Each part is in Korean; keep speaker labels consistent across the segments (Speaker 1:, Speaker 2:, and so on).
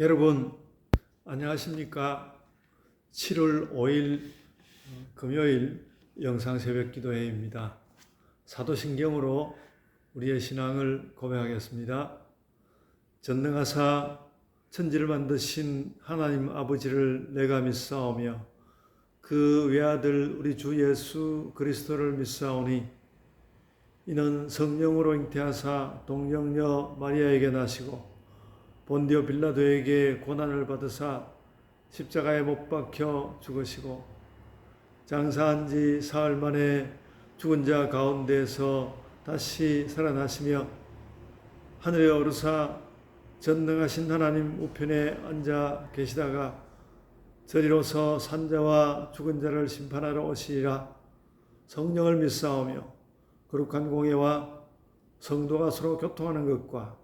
Speaker 1: 여러분 안녕하십니까? 7월 5일 금요일 영상 새벽 기도회입니다. 사도신경으로 우리의 신앙을 고백하겠습니다. 전능하사 천지를 만드신 하나님 아버지를 내가 믿사오며 그 외아들 우리 주 예수 그리스도를 믿사오니 이는 성령으로 잉태하사 동정녀 마리아에게 나시고 본디오 빌라도에게 고난을 받으사 십자가에 못 박혀 죽으시고 장사한 지 사흘 만에 죽은 자 가운데서 다시 살아나시며 하늘에 오르사 전능하신 하나님 우편에 앉아 계시다가 저리로서 산자와 죽은 자를 심판하러 오시리라. 성령을 믿사오며 거룩한 공예와 성도가 서로 교통하는 것과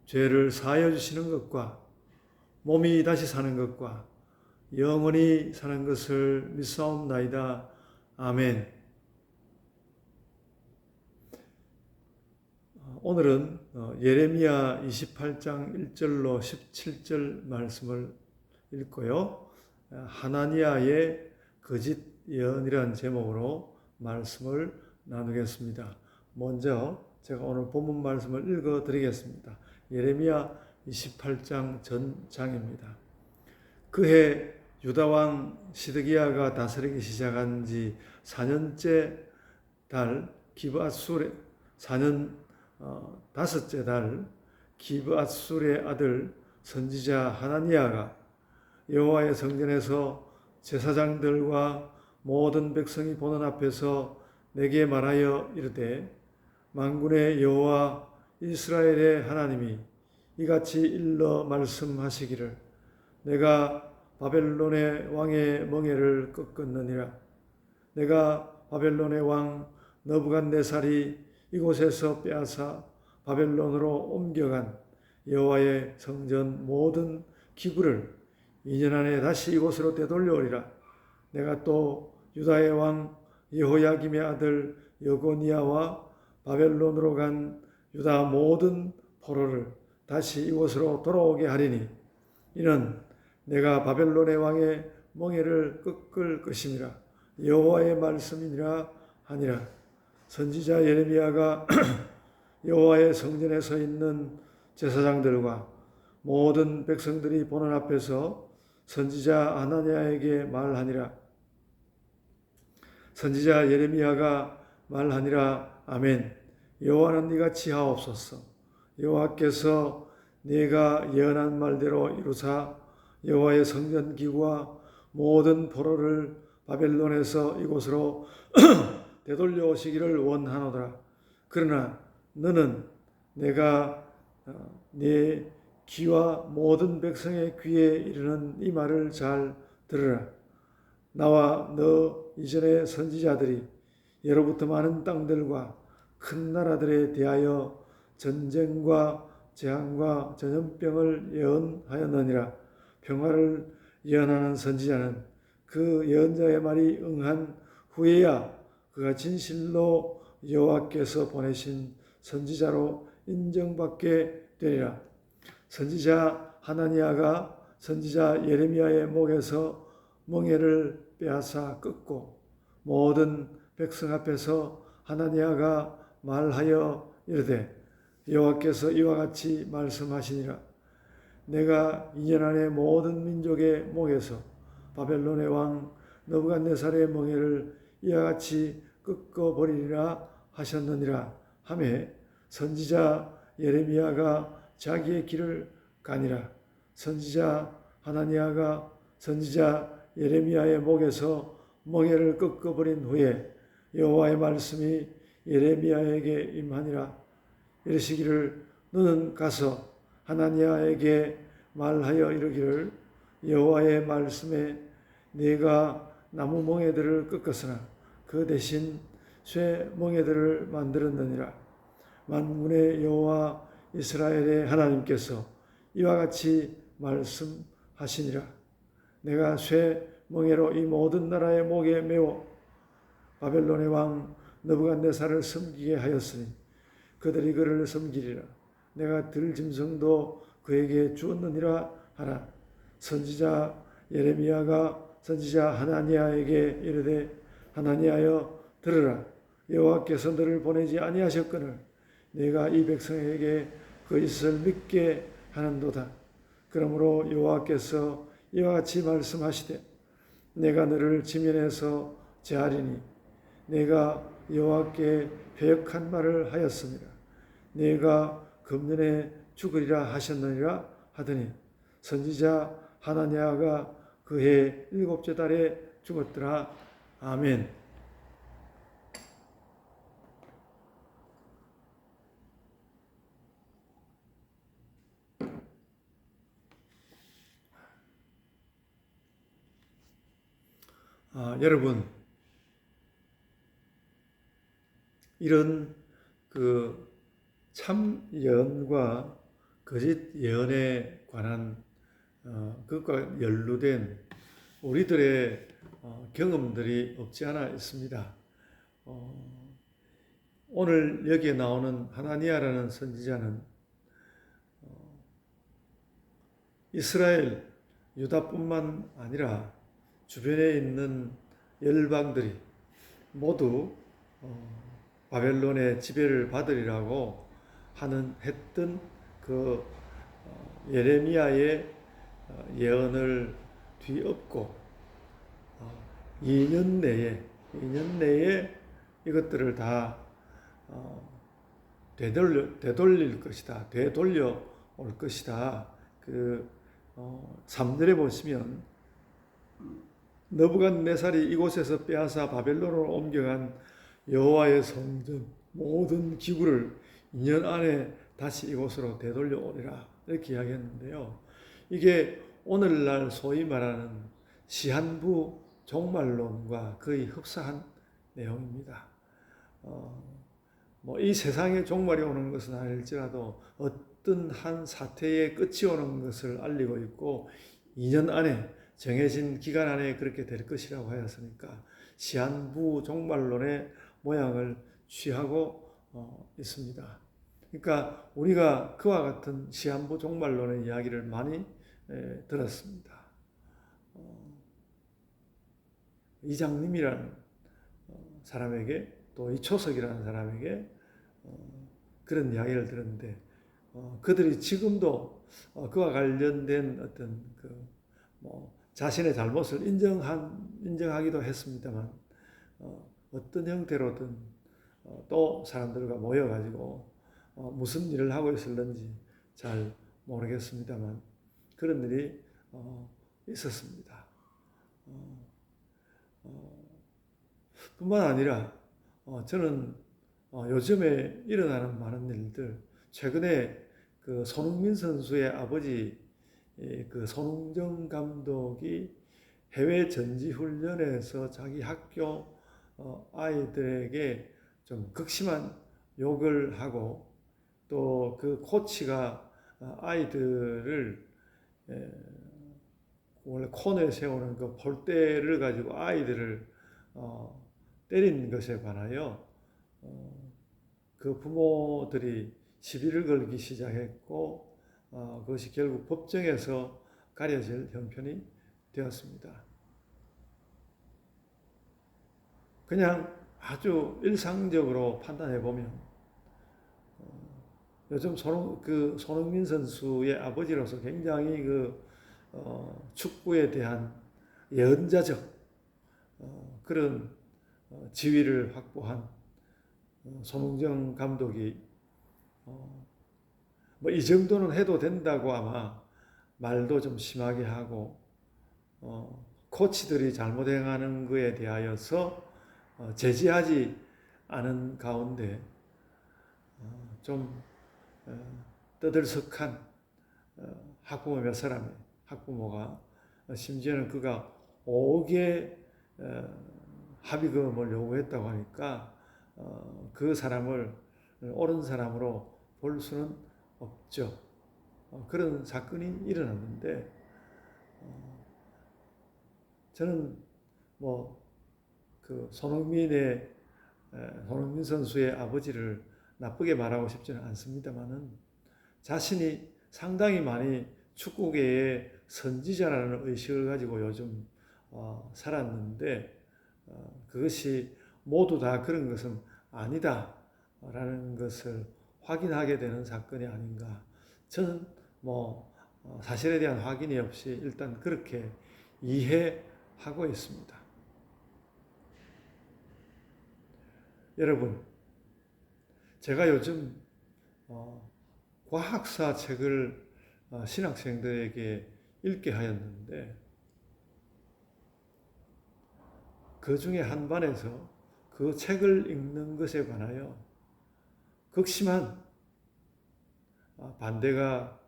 Speaker 1: 죄를 사하여 주시는 것과 몸이 다시 사는 것과 영원히 사는 것을 믿사옵나이다. 아멘. 오늘은 예레미야 28장 1절로 17절 말씀을 읽고요. 하나니아의 거짓 예언이라는 제목으로 말씀을 나누겠습니다. 먼저 제가 오늘 본문 말씀을 읽어 드리겠습니다. 예레미야 28장 전장입니다. 그해 유다왕 시드기야가 다스리기 시작한 지 4년째 달 기브앗술의 4년 다섯째 달 기브앗술의 아들 선지자 하나니아가 여호와의 성전에서 제사장들과 모든 백성이 보는 앞에서 내게 말하여 이르되 만군의 여호와 이스라엘의 하나님이 이같이 일러 말씀하시기를 내가 바벨론의 왕의 멍에를 꺾었느니라. 내가 바벨론의 왕 느부갓네살이 이곳에서 빼앗아 바벨론으로 옮겨간 여호와의 성전 모든 기구를 2년 안에 다시 이곳으로 되돌려오리라. 내가 또 유다의 왕 여호야김의 아들 여고니아와 바벨론으로 간 유다 모든 포로를 다시 이곳으로 돌아오게 하리니 이는 내가 바벨론의 왕의 멍에를 꺾을 것임이라. 여호와의 말씀이니라 하니라. 선지자 예레미야가 여호와의 성전에 서 있는 제사장들과 모든 백성들이 보는 앞에서 선지자 하나니아에게 말하니라. 선지자 예레미야가 말하니라. 아멘. 여호와는 이같이 하옵소서. 여호와께서 네가 예언한 말대로 이루사 여호와의 성전 기구와 모든 포로를 바벨론에서 이곳으로 되돌려 오시기를 원하노라. 그러나 너는 내가 네 귀와 모든 백성의 귀에 이르는 이 말을 잘 들으라. 나와 너 이전의 선지자들이 예로부터 많은 땅들과 큰 나라들에 대하여 전쟁과 재앙과 전염병을 예언하였느니라. 평화를 예언하는 선지자는 그 예언자의 말이 응한 후에야 그가 진실로 여호와께서 보내신 선지자로 인정받게 되리라. 선지자 하나니아가 선지자 예레미야의 목에서 멍에를 빼앗아 꺾고 모든 백성 앞에서 하나니아가 말하여 이르되 여호와께서 이와 같이 말씀하시니라. 내가 2년 안에 모든 민족의 목에서 바벨론의 왕 느부갓네살의 멍에를 이와 같이 꺾어버리리라 하셨느니라 하매 선지자 예레미야가 자기의 길을 가니라. 선지자 하나니아가 선지자 예레미야의 목에서 멍에를 꺾어버린 후에 여호와의 말씀이 예레미야에게 임하니라. 이르시기를 너는 가서 하나니아에게 말하여 이르기를 여호와의 말씀에 네가 나무 멍에들을 꺾었으나 그 대신 쇠 멍에들을 만들었느니라. 만군의 여호와 이스라엘의 하나님께서 이와 같이 말씀하시니라. 내가 쇠 멍에로 이 모든 나라의 목에 메워 바벨론의 왕 느부갓네살을 섬기게 하였으니 그들이 그를 섬기리라. 내가 들짐승도 그에게 주었느니라 하라. 선지자 예레미야가 선지자 하나니아에게 이르되 하나니아여 들으라. 여호와께서 너를 보내지 아니하셨거늘 내가 이 백성에게 그 뜻을 믿게 하는도다. 그러므로 여호와께서 이와 같이 말씀하시되 내가 너를 지면에서 제하리니 내가 여호와께 배역한 말을 하였습니다. 내가 금년에 죽으리라 하셨느니라 하더니 선지자 하나니아가 그해 7째 달에 죽었더라. 아멘. 여러분, 이런 그 참 예언과 거짓 예언에 관한 그것과 연루된 우리들의 경험들이 없지 않아 있습니다. 오늘 여기에 나오는 하나니아라는 선지자는 이스라엘, 유다뿐만 아니라 주변에 있는 열방들이 모두 바벨론의 지배를 받으리라고 했던 그 예레미야의 예언을 뒤엎고 2년 내에 이것들을 다 되돌릴 것이다. 되돌려 올 것이다. 3절에 보시면 느부갓네살이 이곳에서 빼앗아 바벨론으로 옮겨간 여호와의 성전 모든 기구를 2년 안에 다시 이곳으로 되돌려 오리라 이렇게 이야기했는데요. 이게 오늘날 소위 말하는 시한부 종말론과 거의 흡사한 내용입니다. 이 세상의 종말이 오는 것은 아닐지라도 어떤 한 사태의 끝이 오는 것을 알리고 있고 2년 안에 정해진 기간 안에 그렇게 될 것이라고 하였으니까 시한부 종말론의 모양을 취하고 있습니다. 그러니까 우리가 그와 같은 시한부 종말론의 이야기를 많이 들었습니다. 이장님이라는 사람에게 또 이초석이라는 사람에게 그런 이야기를 들었는데 그들이 지금도 그와 관련된 어떤 자신의 잘못을 인정하기도 했습니다만 어떤 형태로든 또 사람들과 모여가지고 무슨 일을 하고 있었는지 잘 모르겠습니다만 그런 일이 있었습니다. 뿐만 아니라 저는 요즘에 일어나는 많은 일들, 최근에 그 손흥민 선수의 아버지 그 손흥정 감독이 해외 전지훈련에서 자기 학교 아이들에게 좀 극심한 욕을 하고 또 그 코치가 아이들을 원래 코너에 세우는 그 볼대를 가지고 아이들을 때린 것에 관하여 그 부모들이 시비를 걸기 시작했고 그것이 결국 법정에서 가려질 형편이 되었습니다. 그냥 아주 일상적으로 판단해 보면 요즘 손흥민 선수의 아버지로서 굉장히 축구에 대한 예언자적 그런 지위를 확보한 손흥정 감독이 이 정도는 해도 된다고 아마 말도 좀 심하게 하고 코치들이 잘못 행하는 것에 대하여서 제지하지 않은 가운데 좀 떠들썩한 학부모 몇 사람이 학부모가 심지어는 그가 5억의 합의금을 요구했다고 하니까 그 사람을 옳은 사람으로 볼 수는 없죠. 그런 사건이 일어났는데 저는 그 손흥민 선수의 아버지를 나쁘게 말하고 싶지는 않습니다만은 자신이 상당히 많이 축구계의 선지자라는 의식을 가지고 요즘 살았는데 그것이 모두 다 그런 것은 아니다라는 것을 확인하게 되는 사건이 아닌가. 저는 사실에 대한 확인이 없이 일단 그렇게 이해하고 있습니다. 여러분, 제가 요즘 과학사 책을 신학생들에게 읽게 하였는데 그 중에 한 반에서 그 책을 읽는 것에 관하여 극심한 반대가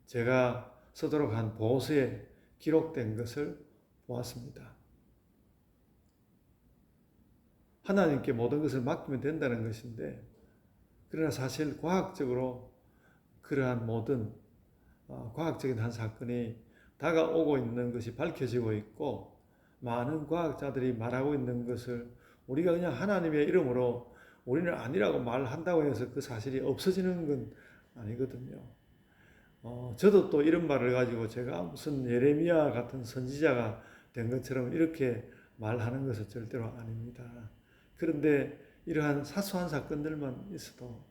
Speaker 1: 제가 쓰도록 한 보고서에 기록된 것을 보았습니다. 하나님께 모든 것을 맡기면 된다는 것인데 그러나 사실 과학적으로 그러한 모든 과학적인 한 사건이 다가오고 있는 것이 밝혀지고 있고 많은 과학자들이 말하고 있는 것을 우리가 그냥 하나님의 이름으로 우리는 아니라고 말한다고 해서 그 사실이 없어지는 건 아니거든요. 저도 또 이런 말을 가지고 제가 무슨 예레미야 같은 선지자가 된 것처럼 이렇게 말하는 것은 절대로 아닙니다. 그런데 이러한 사소한 사건들만 있어도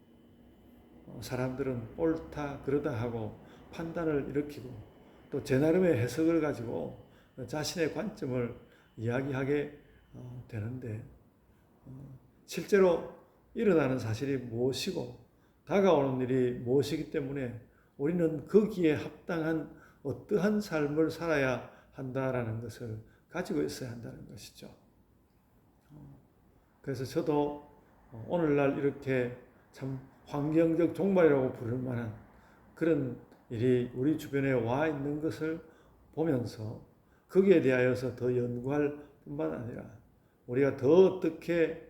Speaker 1: 사람들은 옳다 그러다 하고 판단을 일으키고 또 제 나름의 해석을 가지고 자신의 관점을 이야기하게 되는데 실제로 일어나는 사실이 무엇이고 다가오는 일이 무엇이기 때문에 우리는 거기에 합당한 어떠한 삶을 살아야 한다라는 것을 가지고 있어야 한다는 것이죠. 그래서 저도 오늘날 이렇게 참 환경적 종말이라고 부를 만한 그런 일이 우리 주변에 와 있는 것을 보면서 거기에 대하여서 더 연구할 뿐만 아니라 우리가 더 어떻게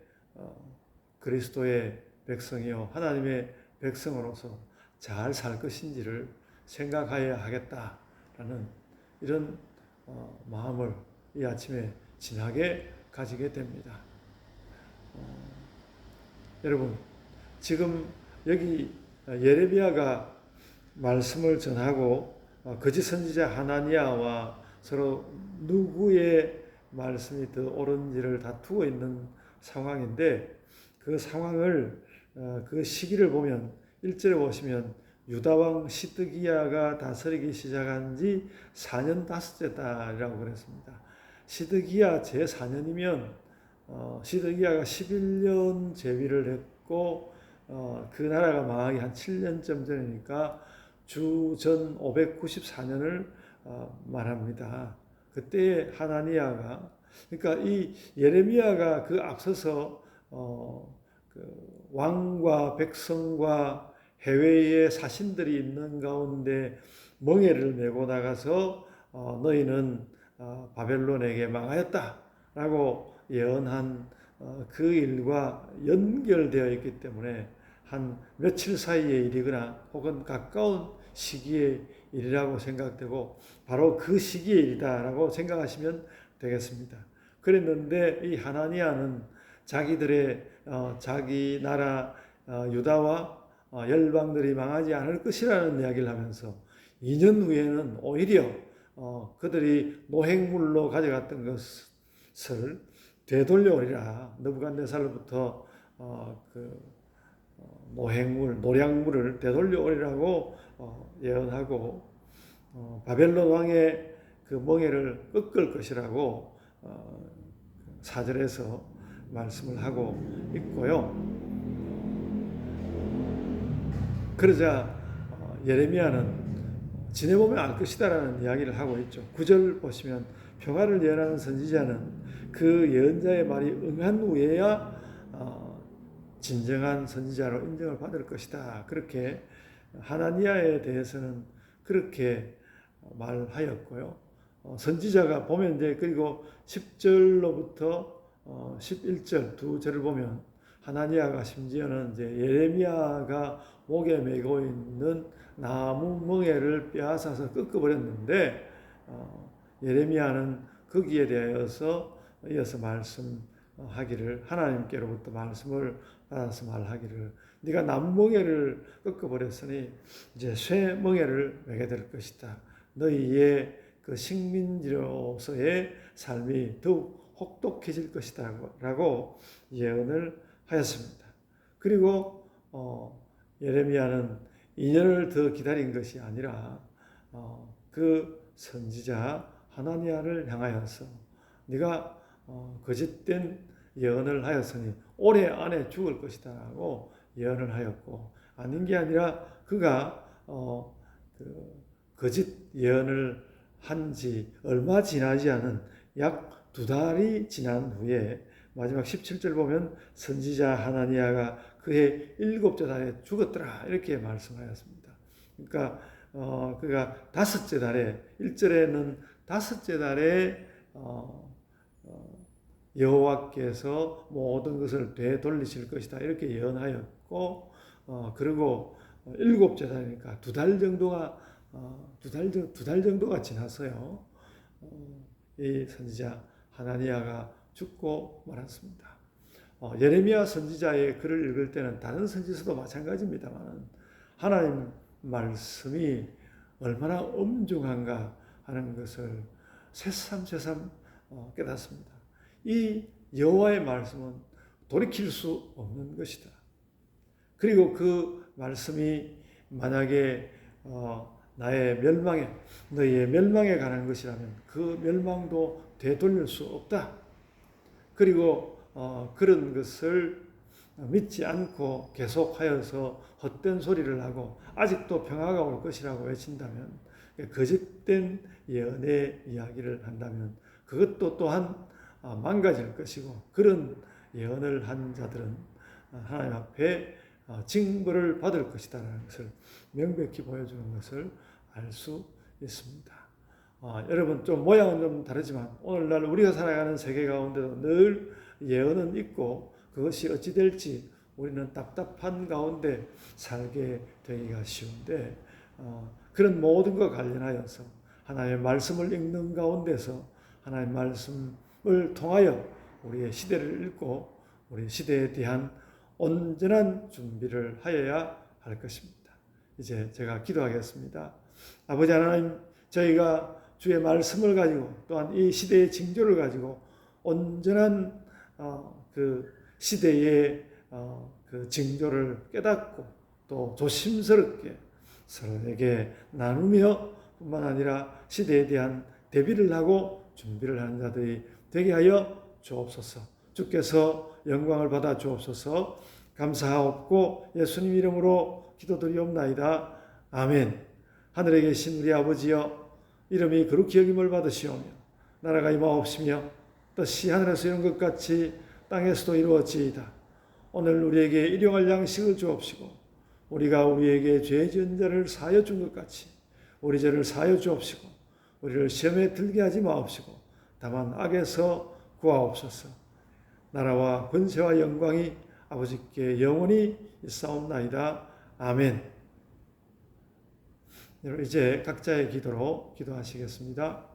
Speaker 1: 그리스도의 백성이요 하나님의 백성으로서 잘 살 것인지를 생각해야 하겠다라는 이런 마음을 이 아침에 진하게 가지게 됩니다. 여러분, 지금 여기 예레미야가 말씀을 전하고 거짓 선지자 하나니아와 서로 누구의 말씀이 더 옳은지를 다투고 있는 상황인데 그 상황을 그 시기를 보면 1절에 보시면 유다왕 시드기야가 다스리기 시작한 지 4년 5째 달이라고 그랬습니다. 시드기야 제4년이면 시드기야가 11년 재위를 했고 그 나라가 망하기 한 7년쯤 전이니까 주전 594년을 말합니다. 그때 하나니아가 그러니까 이 예레미야가 그 앞서서 그 왕과 백성과 해외의 사신들이 있는 가운데 멍에를 메고 나가서 너희는 바벨론에게 망하였다라고 예언한 그 일과 연결되어 있기 때문에 한 며칠 사이의 일이거나 혹은 가까운 시기의 일이라고 생각되고 바로 그 시기의 일이다라고 생각하시면 되겠습니다. 그랬는데 이 하나니아는 자기들의 자기 나라 유다와 열방들이 망하지 않을 것이라는 이야기를 하면서 2년 후에는 오히려 그들이 노획물로 가져갔던 것을 되돌려 오리라. 느부갓네살로부터 노량물을 되돌려 오리라고 예언하고 바벨론 왕의 그 멍에를 꺾을 것이라고 4절에서 말씀을 하고 있고요. 그러자 예레미야는 지내보면 알 것이다라는 이야기를 하고 있죠. 9절 보시면 평화를 예언하는 선지자는 그 예언자의 말이 응한 후에야 진정한 선지자로 인정을 받을 것이다. 그렇게 하나니아에 대해서는 그렇게 말하였고요. 선지자가 보면 이제 그리고 10절로부터 11절 두 절을 보면 하나니아가 심지어는 이제 예레미야가 목에 메고 있는 나무 멍에를 빼앗아서 꺾어버렸는데 예레미야는 거기에 대하여서 이어서 말씀하기를 하나님께로부터 말씀을 받아서 말하기를 네가 남멍에를 꺾어버렸으니 이제 쇠멍에를 매게 될 것이다. 너희의 그 식민지로서의 삶이 더욱 혹독해질 것이다 라고 예언을 하였습니다. 그리고 예레미야는 2년을 더 기다린 것이 아니라 그 선지자 하나니야를 향하여서 네가 거짓된 예언을 하였으니 올해 안에 죽을 것이다 라고 예언을 하였고, 아닌 게 아니라 그가 그 거짓 예언을 한 지 얼마 지나지 않은 약 2달이 지난 후에 마지막 17절 보면 선지자 하나니야가 그해 7째 달에 죽었더라 이렇게 말씀하였습니다. 그러니까 그가 5째 달에 1절에는 5째 달에 여호와께서 모든 것을 되돌리실 것이다 이렇게 예언하였고, 그리고 7째 달이니까 2달 정도가 2달 정도가 지났어요. 이 선지자 하나니야가 죽고 말았습니다. 예레미야 선지자의 글을 읽을 때는 다른 선지서도 마찬가지입니다만 하나님 말씀이 얼마나 엄중한가 하는 것을 새삼 깨닫습니다. 이 여호와의 말씀은 돌이킬 수 없는 것이다. 그리고 그 말씀이 만약에 너희의 멸망에 관한 것이라면 그 멸망도 되돌릴 수 없다. 그리고 그런 것을 믿지 않고 계속하여서 헛된 소리를 하고 아직도 평화가 올 것이라고 외친다면, 거짓된 예언의 이야기를 한다면 그것도 또한 망가질 것이고, 그런 예언을 한 자들은 하나님 앞에 징벌을 받을 것이다 라는 것을 명백히 보여주는 것을 알 수 있습니다. 여러분, 좀 모양은 좀 다르지만 오늘날 우리가 살아가는 세계 가운데도 늘 예언은 있고 그것이 어찌 될지 우리는 답답한 가운데 살게 되기가 쉬운데, 그런 모든 것과 관련하여서 하나님의 말씀을 읽는 가운데서 하나님의 말씀을 통하여 우리의 시대를 읽고 우리 시대에 대한 온전한 준비를 하여야 할 것입니다. 이제 제가 기도하겠습니다. 아버지 하나님, 저희가 주의 말씀을 가지고 또한 이 시대의 징조를 가지고 온전한 그 시대의 그 징조를 깨닫고 또 조심스럽게 서로에게 나누며 뿐만 아니라 시대에 대한 대비를 하고 준비를 하는 자들이 되게 하여 주옵소서. 주께서 영광을 받아 주옵소서. 감사하옵고 예수님 이름으로 기도드리옵나이다. 아멘. 하늘에 계신 우리 아버지여, 이름이 거룩히 여김을 받으시오며 나라가 임하옵시며 뜻이 하늘에서 이룬 것 같이 땅에서도 이루어지이다. 오늘 우리에게 일용할 양식을 주옵시고 우리가 우리에게 죄 지은 자를 사하여 준 것 같이 우리 죄를 사하여 주옵시고 우리를 시험에 들게 하지 마옵시고 다만 악에서 구하옵소서. 나라와 권세와 영광이 아버지께 영원히 있사옵나이다. 아멘. 이제 각자의 기도로 기도하시겠습니다.